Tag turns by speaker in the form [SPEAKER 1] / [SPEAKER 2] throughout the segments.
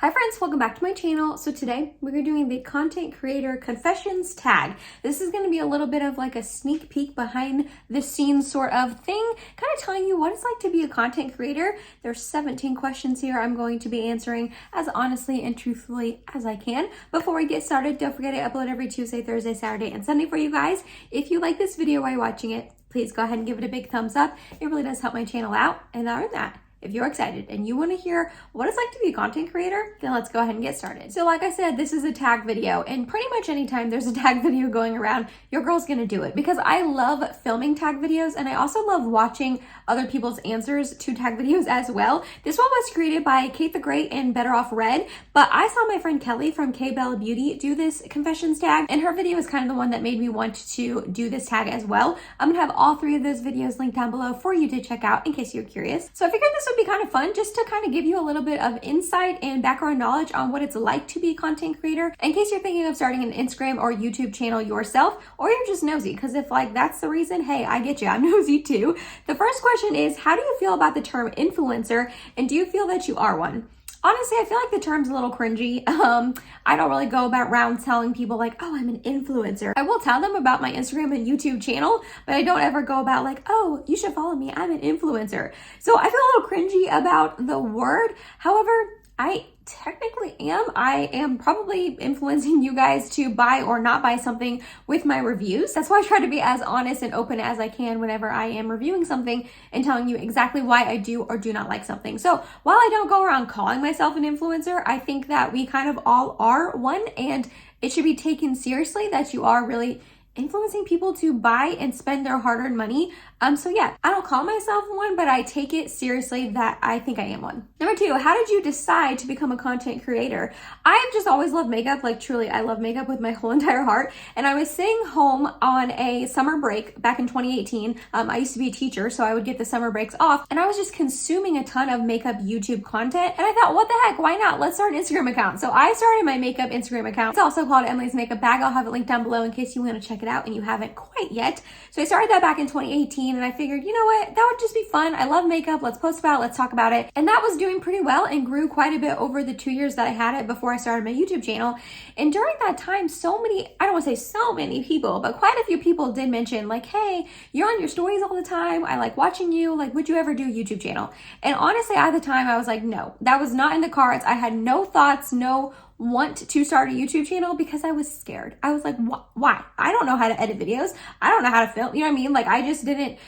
[SPEAKER 1] Hi friends, welcome back to my channel. So today we're doing the content creator confessions tag. This is going to be a little bit of like a sneak peek behind the scenes sort of thing, kind of telling you what it's like to be a content creator. There's 17 questions here I'm going to be answering as honestly and truthfully as I can. Before we get started, don't forget I upload every Tuesday, Thursday, Saturday, and Sunday for you guys. If you like this video while you're watching it, please go ahead and give it a big thumbs up. It really does help my channel out. And other than that, if you're excited and you want to hear what it's like to be a content creator, then let's go ahead and get started. So like I said, this is a tag video, and pretty much anytime there's a tag video going around, your girl's gonna do it because I love filming tag videos and I also love watching other people's answers to tag videos as well. This one was created by Cate the Great and Better Off Red, but I saw my friend Kelly from K Bella Beauty do this confessions tag, and her video is kind of the one that made me want to do this tag as well. I'm gonna have all three of those videos linked down below for you to check out in case you're curious. So I figured this would be kind of fun just to kind of give you a little bit of insight and background knowledge on what it's like to be a content creator in case you're thinking of starting an Instagram or YouTube channel yourself, or you're just nosy, because if like that's the reason, hey, I get you, I'm nosy too. The first question is, how do you feel about the term influencer, and do you feel that you are one? Honestly, I feel like the term's a little cringy. I don't really go about around telling people like, oh, I'm an influencer. I will tell them about my Instagram and YouTube channel, but I don't ever go about like, oh, you should follow me, I'm an influencer. So I feel a little cringy about the word. However, I technically am. I am probably influencing you guys to buy or not buy something with my reviews. That's why I try to be as honest and open as I can whenever I am reviewing something and telling you exactly why I do or do not like something. So while I don't go around calling myself an influencer, I think that we kind of all are one, and it should be taken seriously that you are really influencing people to buy and spend their hard-earned money. So yeah, I don't call myself one, but I take it seriously that I think I am one. Number two, how did you decide to become a content creator? I've just always loved makeup, like truly, I love makeup with my whole entire heart. And I was sitting home on a summer break back in 2018. I used to be a teacher, so I would get the summer breaks off, and I was just consuming a ton of makeup YouTube content. And I thought, what the heck, why not? Let's start an Instagram account. So I started my makeup Instagram account. It's also called Emily's Makeup Bag. I'll have it linked down below in case you want to check it out and you haven't quite yet. So I started that back in 2018, and I figured, you know what, that would just be fun. I love makeup. Let's post about it. Let's talk about it. And that was doing pretty well and grew quite a bit over the 2 years that I had it before I started my YouTube channel. And during that time, so many, I don't want to say so many people, but quite a few people did mention like, hey, you're on your stories all the time. I like watching you. Like, would you ever do a YouTube channel? And honestly, at the time I was like, no, that was not in the cards. I had no thoughts, no want to start a YouTube channel because I was scared. I was like, why? I don't know how to edit videos. I don't know how to film. You know what I mean? Like, I just didn't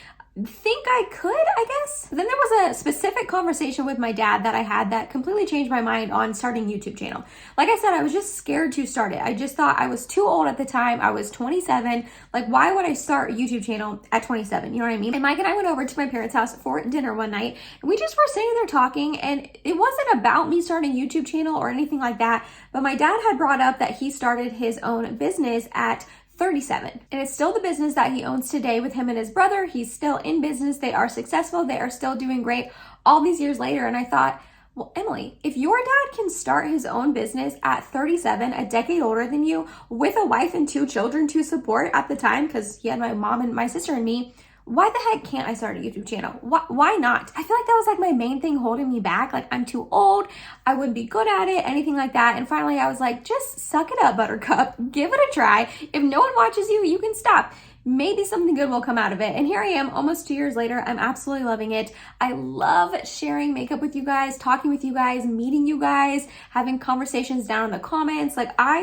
[SPEAKER 1] think I could, I guess. But then there was a specific conversation with my dad that I had that completely changed my mind on starting YouTube channel. Like I said, I was just scared to start it. I just thought I was too old at the time. I was 27. Like, why would I start a YouTube channel at 27? You know what I mean? And Mike and I went over to my parents' house for dinner one night, and we just were sitting there talking, and it wasn't about me starting a YouTube channel or anything like that, but my dad had brought up that he started his own business at 37. And it's still the business that he owns today with him and his brother. He's still in business. They are successful. They are still doing great all these years later. And I thought, well, Emily, if your dad can start his own business at 37, a decade older than you, with a wife and 2 children to support at the time, because he had my mom and my sister and me, why the heck can't I start a YouTube channel? Why not? I feel like that was like my main thing holding me back. Like, I'm too old. I wouldn't be good at it, anything like that. And finally I was like, just suck it up, buttercup. Give it a try. If no one watches you, you can stop. Maybe something good will come out of it. And here I am almost 2 years later. I'm absolutely loving it. I love sharing makeup with you guys, talking with you guys, meeting you guys, having conversations down in the comments. Like, I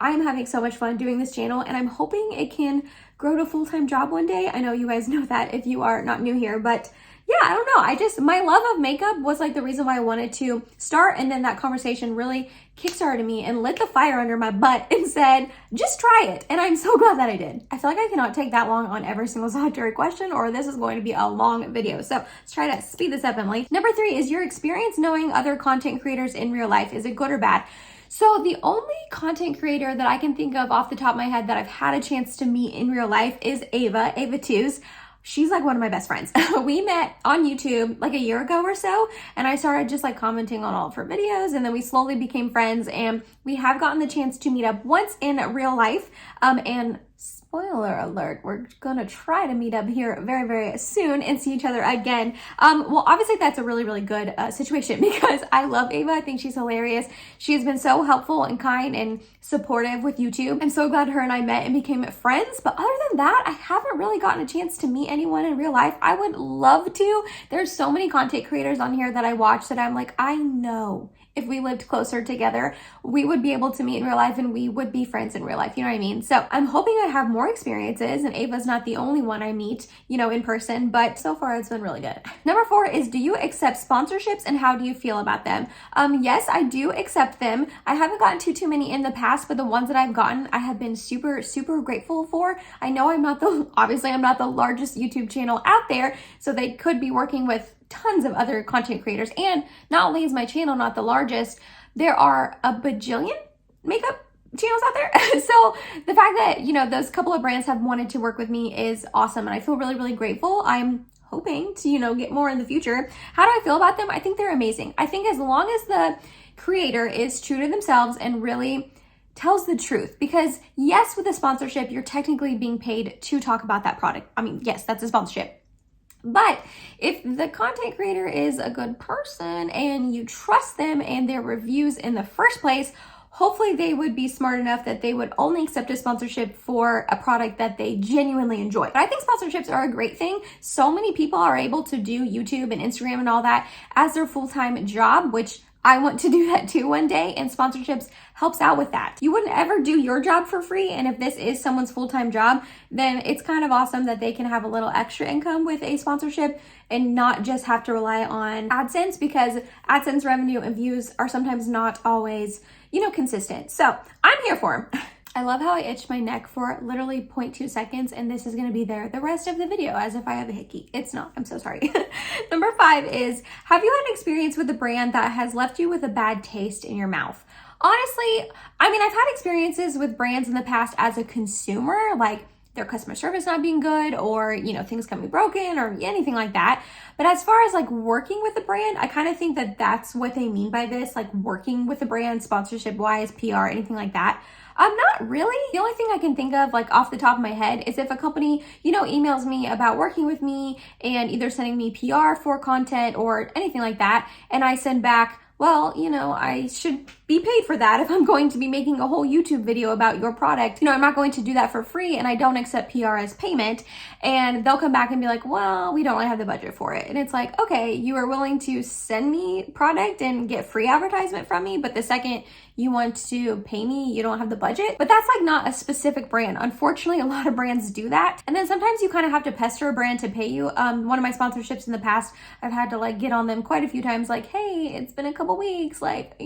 [SPEAKER 1] am having so much fun doing this channel, and I'm hoping it can grow to a full-time job one day. I know you guys know that if you are not new here, but yeah, I don't know. My love of makeup was like the reason why I wanted to start. And then that conversation really kickstarted me and lit the fire under my butt and said, just try it. And I'm so glad that I did. I feel like I cannot take that long on every single solitary question, or this is going to be a long video. So let's try to speed this up, Emily. Number 3 is your experience knowing other content creators in real life. Is it good or bad? So the only content creator that I can think of off the top of my head that I've had a chance to meet in real life is Ava Twos. She's like one of my best friends. We met on YouTube like a year ago or so, and I started just like commenting on all of her videos, and then we slowly became friends, and we have gotten the chance to meet up once in real life. And spoiler alert, we're gonna try to meet up here very, very soon and see each other again. Well, obviously that's a really, really good situation because I love Ava. I think she's hilarious. She has been so helpful and kind and supportive with YouTube. I'm so glad her and I met and became friends. But other than that, I haven't really gotten a chance to meet anyone in real life. I would love to. There's so many content creators on here that I watch that I'm like, I know if we lived closer together, we would be able to meet in real life and we would be friends in real life. You know what I mean? So I'm hoping I have more experiences, and Ava's not the only one I meet, in person, but so far it's been really good. Number 4 is, do you accept sponsorships and how do you feel about them? Yes, I do accept them. I haven't gotten too many in the past, but the ones that I've gotten, I have been super, super grateful for. I know obviously I'm not the largest YouTube channel out there, so they could be working with tons of other content creators. And not only is my channel not the largest, there are a bajillion makeup channels out there. So the fact that, those couple of brands have wanted to work with me is awesome. And I feel really, really grateful. I'm hoping to, get more in the future. How do I feel about them? I think they're amazing. I think as long as the creator is true to themselves and really tells the truth, because yes, with a sponsorship, you're technically being paid to talk about that product. I mean, yes, that's a sponsorship. But if the content creator is a good person and you trust them and their reviews in the first place, hopefully they would be smart enough that they would only accept a sponsorship for a product that they genuinely enjoy. But I think sponsorships are a great thing. So many people are able to do YouTube and Instagram and all that as their full-time job, which I want to do that too one day, and sponsorships helps out with that. You wouldn't ever do your job for free, and if this is someone's full-time job, then it's kind of awesome that they can have a little extra income with a sponsorship and not just have to rely on AdSense, because AdSense revenue and views are sometimes not always, consistent. So I'm here for them. I love how I itched my neck for literally 0.2 seconds, and this is going to be there the rest of the video as if I have a hickey. It's not. I'm so sorry. Number 5 is, have you had an experience with a brand that has left you with a bad taste in your mouth? Honestly, I've had experiences with brands in the past as a consumer, like their customer service not being good, or, things coming broken or anything like that. But as far as like working with a brand, I kind of think that that's what they mean by this, like working with a brand, sponsorship wise, PR, anything like that. Not really. The only thing I can think of, like off the top of my head, is if a company, emails me about working with me and either sending me PR for content or anything like that, and I send back, well, I should be paid for that if I'm going to be making a whole YouTube video about your product. I'm not going to do that for free, and I don't accept PR as payment. And they'll come back and be like, well, we don't really have the budget for it. And it's like, okay, you are willing to send me product and get free advertisement from me, but the second you want to pay me, you don't have the budget. But that's like not a specific brand. Unfortunately, a lot of brands do that. And then sometimes you kind of have to pester a brand to pay you. One of my sponsorships in the past, I've had to like get on them quite a few times, like, hey, it's been a couple weeks, like,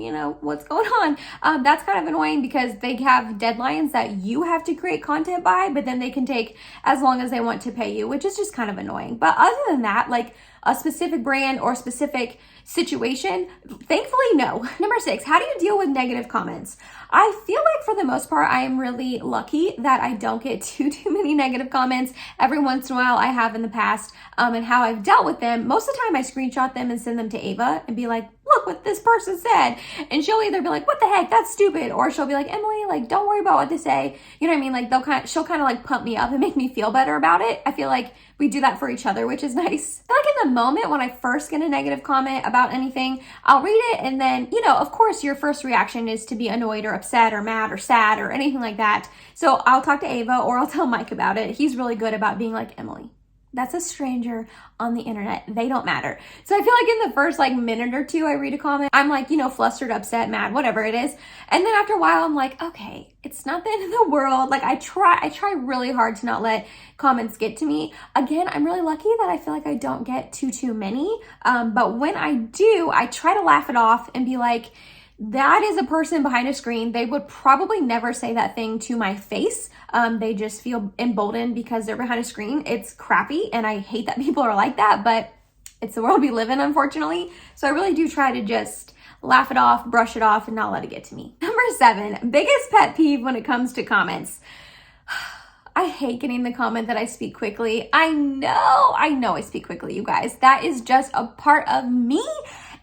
[SPEAKER 1] what's going on? That's kind of annoying because they have deadlines that you have to create content by, but then they can take as long as they want to pay you, which is just kind of annoying. But other than that, like a specific brand or specific situation, thankfully, no. Number 6, how do you deal with negative comments? I feel like for the most part, I am really lucky that I don't get too many negative comments. Every once in a while I have in the past, and how I've dealt with them. Most of the time I screenshot them and send them to Ava and be like, look what this person said. And she'll either be like, what the heck, that's stupid. Or she'll be like, Emily, like, don't worry about what they say. You know what I mean? Like she'll kind of like pump me up and make me feel better about it. I feel like we do that for each other, which is nice. I feel like in the moment when I first get a negative comment about anything, I'll read it, and then, of course your first reaction is to be annoyed or upset or mad or sad or anything like that. So I'll talk to Ava or I'll tell Mike about it. He's really good about being like, Emily, that's a stranger on the internet. They don't matter. So I feel like in the first like minute or two I read a comment, I'm like, flustered, upset, mad, whatever it is. And then after a while I'm like, okay, it's not the end of the world. Like I try really hard to not let comments get to me. Again, I'm really lucky that I feel like I don't get too many. But when I do, I try to laugh it off and be like, that is a person behind a screen. They would probably never say that thing to my face. They just feel emboldened because they're behind a screen. It's crappy, and I hate that people are like that, but it's the world we live in, unfortunately. So I really do try to just laugh it off, brush it off, and not let it get to me. Number 7, biggest pet peeve when it comes to comments. I hate getting the comment that I speak quickly. I know I speak quickly, you guys. That is just a part of me.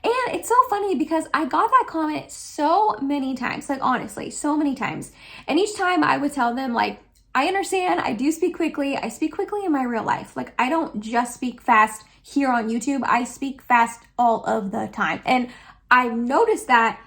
[SPEAKER 1] And it's so funny because I got that comment so many times, like honestly, so many times. And each time I would tell them like, I understand, I do speak quickly. I speak quickly in my real life. Like, I don't just speak fast here on YouTube. I speak fast all of the time. And I've noticed that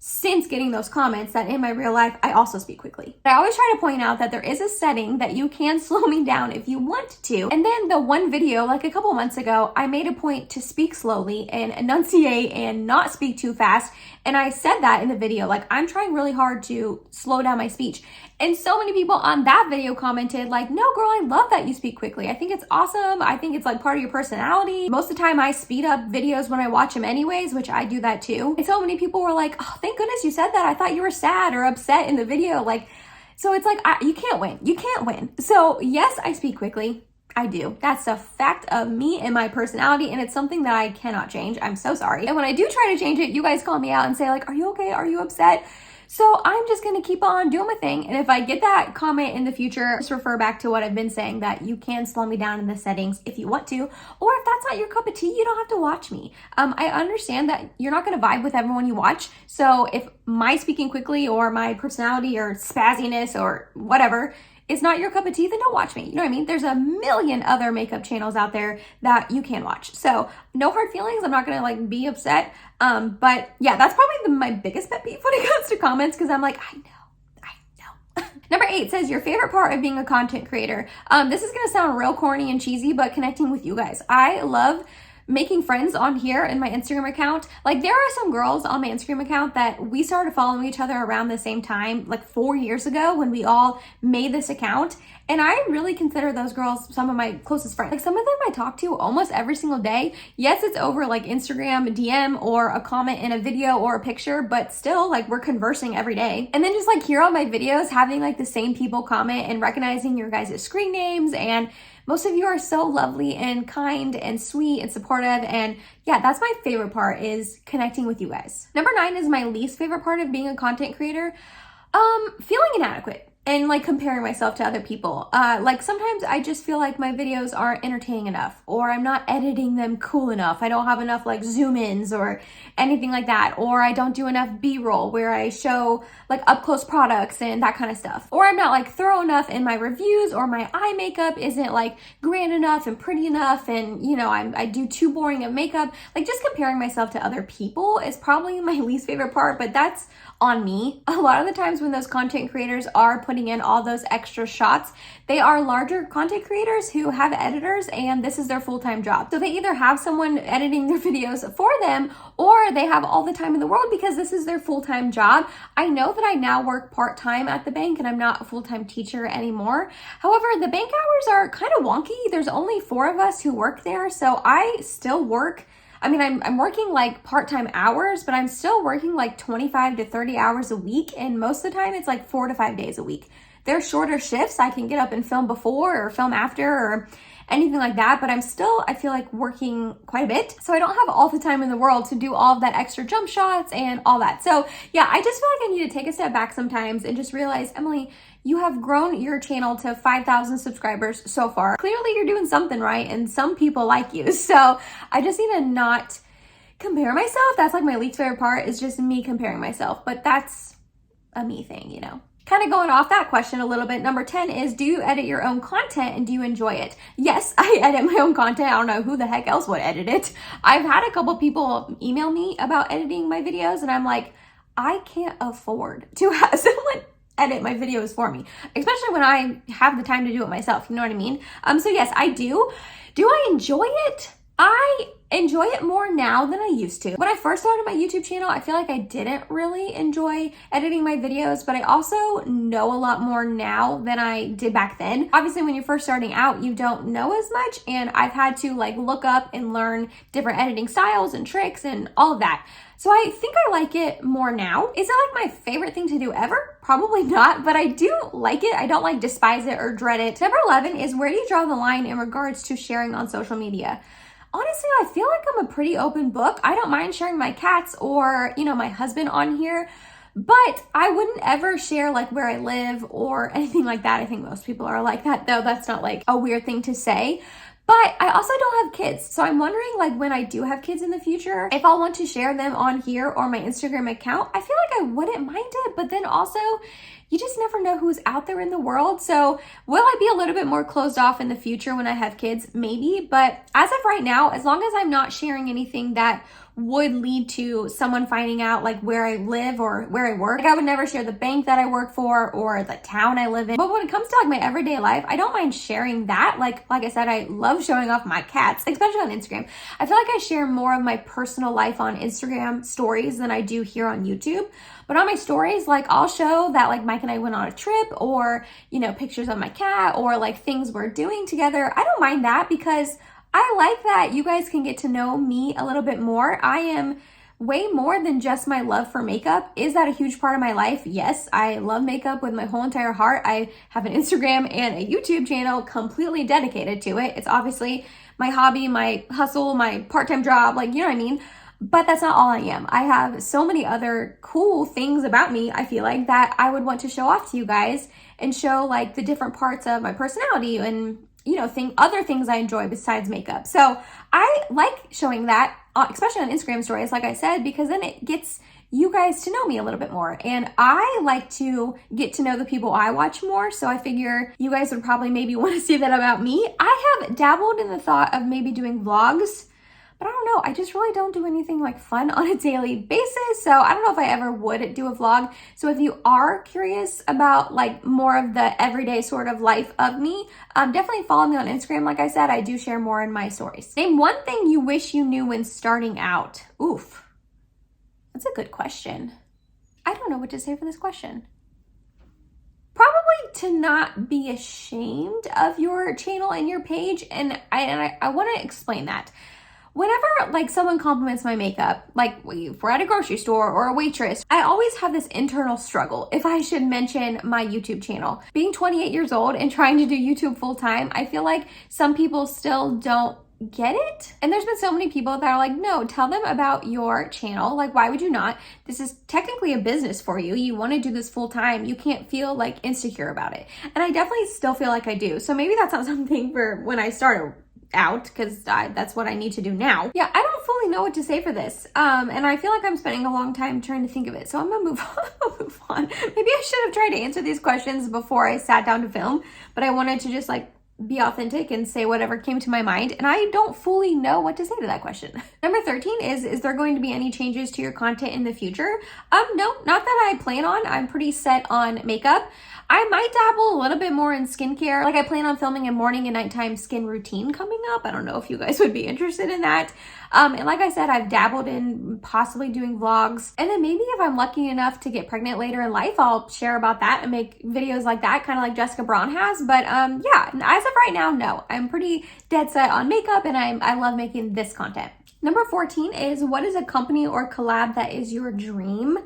[SPEAKER 1] since getting those comments that in my real life, I also speak quickly. But I always try to point out that there is a setting that you can slow me down if you want to. And then the one video, like a couple months ago, I made a point to speak slowly and enunciate and not speak too fast. And I said that in the video, like, I'm trying really hard to slow down my speech. And so many people on that video commented like, no girl, I love that you speak quickly. I think it's awesome. I think it's like part of your personality. Most of the time I speed up videos when I watch them anyways, which I do that too. And so many people were like, oh, thank goodness you said that. I thought you were sad or upset in the video. Like, so it's like, you can't win. You can't win. So yes, I speak quickly. I do. That's a fact of me and my personality, and it's something that I cannot change. I'm so sorry. And when I do try to change it, you guys call me out and say like, are you okay? Are you upset? So I'm just going to keep on doing my thing. And if I get that comment in the future, just refer back to what I've been saying, that you can slow me down in the settings if you want to, or if that's not your cup of tea, you don't have to watch me. I understand that you're not going to vibe with everyone you watch. So if my speaking quickly or my personality or spazziness or whatever it's not your cup of tea, then don't watch me. You know what I mean? There's a million other makeup channels out there that you can watch. So no hard feelings. I'm not gonna like be upset. But yeah, that's probably my biggest pet peeve when it comes to comments, because I'm like, I know. Number 8 says your favorite part of being a content creator. This is gonna sound real corny and cheesy, but connecting with you guys. I love making friends on here in my Instagram account. Like, there are some girls on my Instagram account that we started following each other around the same time, like 4 years ago when we all made this account. And I really consider those girls some of my closest friends. Like, some of them I talk to almost every single day. Yes, it's over like Instagram DM or a comment in a video or a picture, but still, like, we're conversing every day. And then just like here on my videos, having like the same people comment and recognizing your guys' screen names, and most of you are so lovely and kind and sweet and supportive. And yeah, that's my favorite part, is connecting with you guys. Number 9 is my least favorite part of being a content creator. Feeling inadequate and like comparing myself to other people. Like, sometimes I just feel like my videos aren't entertaining enough, or I'm not editing them cool enough. I don't have enough like zoom ins or anything like that. Or I don't do enough B-roll where I show like up close products and that kind of stuff. Or I'm not like thorough enough in my reviews, or my eye makeup isn't like grand enough and pretty enough. And you know, I do too boring of makeup. Like, just comparing myself to other people is probably my least favorite part, but that's on me. A lot of the times when those content creators are putting in all those extra shots, they are larger content creators who have editors, and this is their full-time job. So they either have someone editing their videos for them, or they have all the time in the world because this is their full-time job. I know that I now work part-time at the bank and I'm not a full-time teacher anymore. However, the bank hours are kind of wonky. There's only 4 of us who work there, so I still work. I mean, I'm working like part-time hours, but I'm still working like 25 to 30 hours a week. And most of the time it's like 4 to 5 days a week. They're shorter shifts. I can get up and film before or film after or anything like that, but I'm still, I feel like, working quite a bit. So I don't have all the time in the world to do all of that extra jump shots and all that. So yeah, I just feel like I need to take a step back sometimes and just realize, Emily, you have grown your channel to 5,000 subscribers so far. Clearly you're doing something right and some people like you. So I just need to not compare myself. That's like my least favorite part, is just me comparing myself. But that's a me thing, you know. Kind of going off that question a little bit, number 10 is, do you edit your own content and do you enjoy it? Yes, I edit my own content. I don't know who the heck else would edit it. I've had a couple people email me about editing my videos, and I'm like, I can't afford to have someone edit my videos for me, especially when I have the time to do it myself. You know what I mean? So yes, I do. Do I enjoy it? I enjoy it more now than I used to. When I first started my YouTube channel, I feel like I didn't really enjoy editing my videos, but I also know a lot more now than I did back then. Obviously, when you're first starting out, you don't know as much, and I've had to like look up and learn different editing styles and tricks and all of that. So I think I like it more now. Is it like my favorite thing to do ever? Probably not, but I do like it. I don't like despise it or dread it. Number 11 is, where do you draw the line in regards to sharing on social media? Honestly, I feel like I'm a pretty open book. I don't mind sharing my cats or, you know, my husband on here, but I wouldn't ever share like where I live or anything like that. I think most people are like that, though. That's not like a weird thing to say. But I also don't have kids. So I'm wondering, like, when I do have kids in the future, if I'll want to share them on here or my Instagram account. I feel like I wouldn't mind it, but then also you just never know who's out there in the world. So will I be a little bit more closed off in the future when I have kids? Maybe. But as of right now, as long as I'm not sharing anything that would lead to someone finding out like where I live or where I work. Like, I would never share the bank that I work for or the town I live in. But when it comes to like my everyday life, I don't mind sharing that. Like I said, I love showing off my cats, especially on Instagram. I feel like I share more of my personal life on Instagram stories than I do here on YouTube. But on my stories, like I'll show that like Mike and I went on a trip, or, you know, pictures of my cat, or like things we're doing together. I don't mind that because I like that you guys can get to know me a little bit more. I am way more than just my love for makeup. Is that a huge part of my life? Yes, I love makeup with my whole entire heart. I have an Instagram and a YouTube channel completely dedicated to it. It's obviously my hobby, my hustle, my part-time job, like, you know what I mean? But that's not all I am. I have so many other cool things about me, I feel like, that I would want to show off to you guys and show like the different parts of my personality and, you know, other things I enjoy besides makeup. So I like showing that, especially on Instagram stories, like I said, because then it gets you guys to know me a little bit more. And I like to get to know the people I watch more. So I figure you guys would probably maybe want to see that about me. I have dabbled in the thought of maybe doing vlogs, but I don't know. I just really don't do anything like fun on a daily basis. So I don't know if I ever would do a vlog. So if you are curious about like more of the everyday sort of life of me, definitely follow me on Instagram. Like I said, I do share more in my stories. Name one thing you wish you knew when starting out. Oof, that's a good question. I don't know what to say for this question. Probably to not be ashamed of your channel and your page. And I want to explain that. Whenever like someone compliments my makeup, like if we're at a grocery store or a waitress, I always have this internal struggle if I should mention my YouTube channel. Being 28 years old and trying to do YouTube full time, I feel like some people still don't get it. And there's been so many people that are like, no, tell them about your channel. Like, why would you not? This is technically a business for you. You want to do this full time. You can't feel like insecure about it. And I definitely still feel like I do. So maybe that's not something for when I started out, because that's what I need to do now. Yeah, I don't fully know what to say for this. And I feel like I'm spending a long time trying to think of it. So I'm gonna move on. Maybe I should have tried to answer these questions before I sat down to film, but I wanted to just like be authentic and say whatever came to my mind, and I don't fully know what to say to that question. Number 13 is there going to be any changes to your content in the future? No, not that I plan on. I'm pretty set on makeup. I might dabble a little bit more in skincare. Like I plan on filming a morning and nighttime skin routine coming up. I don't know if you guys would be interested in that. And like I said, I've dabbled in possibly doing vlogs. And then maybe if I'm lucky enough to get pregnant later in life, I'll share about that and make videos like that, kind of like Jessica Braun has. But yeah, as of right now, no. I'm pretty dead set on makeup, and I love making this content. Number 14 is, what is a company or collab that is your dream?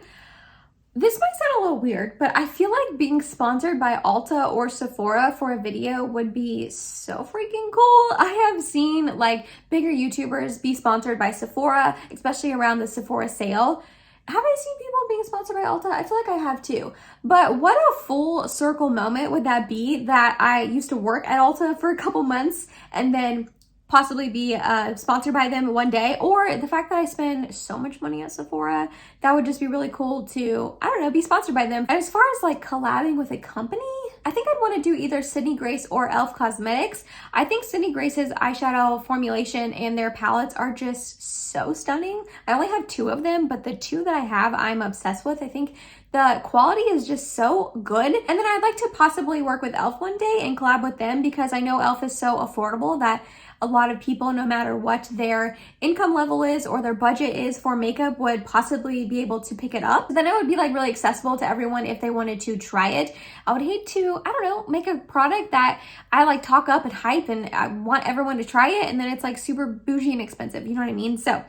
[SPEAKER 1] This might sound a little weird, but I feel like being sponsored by Ulta or Sephora for a video would be so freaking cool. I have seen like bigger YouTubers be sponsored by Sephora, especially around the Sephora sale. Have I seen people being sponsored by Ulta? I feel like I have too. But what a full circle moment would that be, that I used to work at Ulta for a couple months and then possibly be sponsored by them one day, or the fact that I spend so much money at Sephora, that would just be really cool to, I don't know, be sponsored by them. And as far as like collabing with a company, I think I'd want to do either Sydney Grace or e.l.f. Cosmetics. I think Sydney Grace's eyeshadow formulation and their palettes are just so stunning. I only have 2 of them, but the 2 that I have, I'm obsessed with. I think the quality is just so good. And then I'd like to possibly work with e.l.f. one day and collab with them, because I know e.l.f. is so affordable that a lot of people, no matter what their income level is or their budget is for makeup, would possibly be able to pick it up. Then it would be like really accessible to everyone if they wanted to try it. I would hate to, I don't know, make a product that I like talk up and hype and I want everyone to try it, and then it's like super bougie and expensive, you know what I mean? So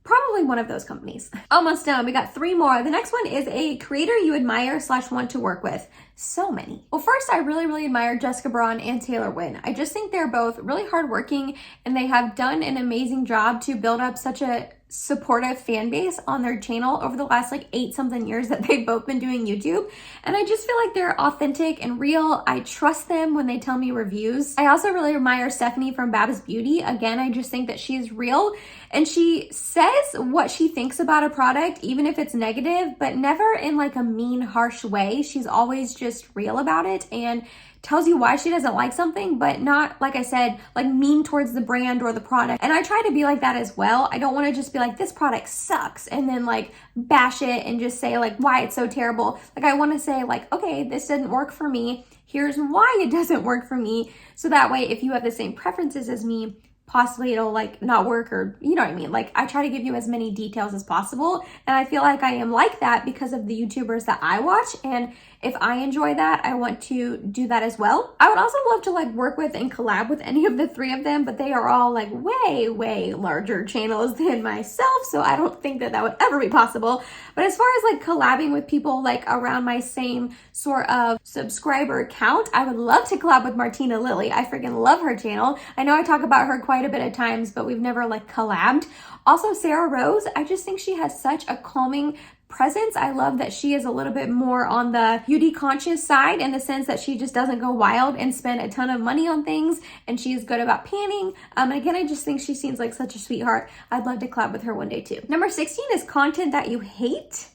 [SPEAKER 1] probably one of those companies. Almost done. We got 3 more. The next one is a creator you admire / want to work with. So many. Well, first, I really admire Jessica Braun and Taylor Wynn. I just think they're both really hardworking, and they have done an amazing job to build up such a supportive fan base on their channel over the last like 8-something years that they've both been doing YouTube. And I just feel like they're authentic and real. I trust them when they tell me reviews. I also really admire Stephanie from Babs Beauty. Again, I just think that she is real and she says what she thinks about a product, even if it's negative, but never in like a mean, harsh way. She's always just real about it and tells you why she doesn't like something, but not, like I said, like mean towards the brand or the product. And I try to be like that as well. I don't want to just be like, this product sucks, and then like bash it and just say like why it's so terrible. Like I want to say like, okay, this didn't work for me. Here's why it doesn't work for me. So that way, if you have the same preferences as me, possibly it'll like not work, or you know what I mean? Like I try to give you as many details as possible. And I feel like I am like that because of the YouTubers that I watch. And if I enjoy that, I want to do that as well. I would also love to like work with and collab with any of the three of them, but they are all like way, way larger channels than myself. So I don't think that that would ever be possible. But as far as like collabing with people like around my same sort of subscriber count, I would love to collab with Martina Lily. I freaking love her channel. I know I talk about her quite a bit of times, but we've never like collabed. Also Sarah Rose, I just think she has such a calming presence. I love that she is a little bit more on the beauty conscious side in the sense that she just doesn't go wild and spend a ton of money on things, and she's good about panning. And again, I just think she seems like such a sweetheart. I'd love to collab with her one day too. Number 16 is content that you hate.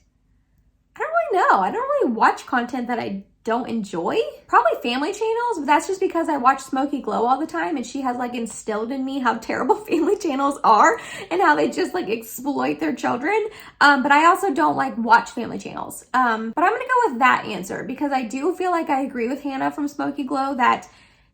[SPEAKER 1] I don't really know. I don't really watch content that I don't enjoy. Probably family channels, but that's just because I watch Smokey Glow all the time and she has like instilled in me how terrible family channels are and how they just like exploit their children. But I also don't like watch family channels. But I'm gonna go with that answer because I do feel like I agree with Hannah from Smokey Glow that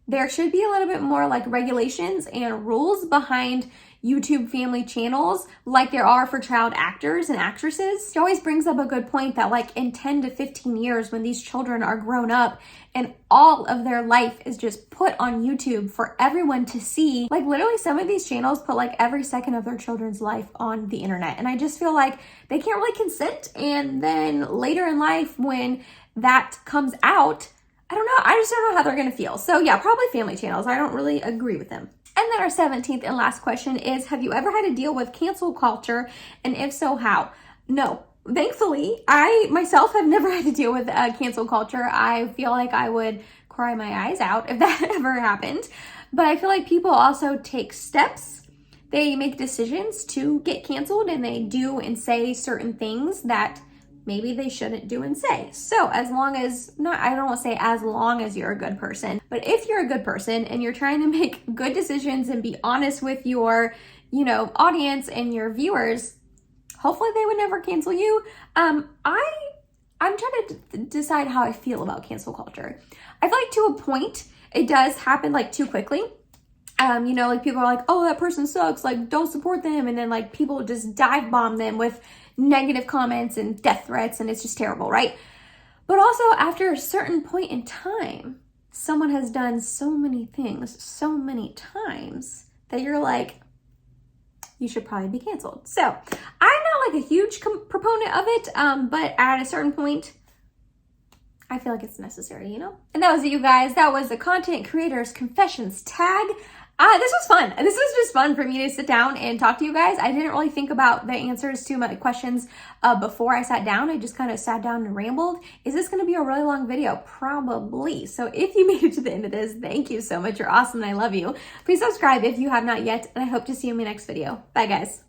[SPEAKER 1] there should be a little bit more like regulations and rules behind YouTube family channels like there are for child actors and actresses. She always brings up a good point that like in 10 to 15 years when these children are grown up and all of their life is just put on YouTube for everyone to see, like literally some of these channels put like every second of their children's life on the internet. And I just feel like they can't really consent. And then later in life when that comes out, I don't know. I just don't know how they're going to feel. So yeah, probably family channels. I don't really agree with them. And then our 17th and last question is, have you ever had to deal with cancel culture? And if so, how? No. Thankfully, I myself have never had to deal with cancel culture. I feel like I would cry my eyes out if that ever happened. But I feel like people also take steps. They make decisions to get canceled and they do and say certain things that maybe they shouldn't do and say. So as long as, I don't want to say as long as you're a good person, but if you're a good person and you're trying to make good decisions and be honest with your, audience and your viewers, hopefully they would never cancel you. I'm trying to decide how I feel about cancel culture. I feel like to a point, it does happen like too quickly. Like people are like, oh, that person sucks, like don't support them. And then like people just dive bomb them with negative comments and death threats, and it's just terrible, right? But also after a certain point in time, someone has done so many things so many times that you're like, you should probably be canceled. So I'm not like a huge proponent of it, but at a certain point, I feel like it's necessary, And that was it, you guys. That was the Content Creators Confessions tag. This was fun. This was just fun for me to sit down and talk to you guys. I didn't really think about the answers to my questions before I sat down. I just kind of sat down and rambled. Is this going to be a really long video? Probably. So if you made it to the end of this, thank you so much. You're awesome and I love you. Please subscribe if you have not yet, and I hope to see you in my next video. Bye, guys.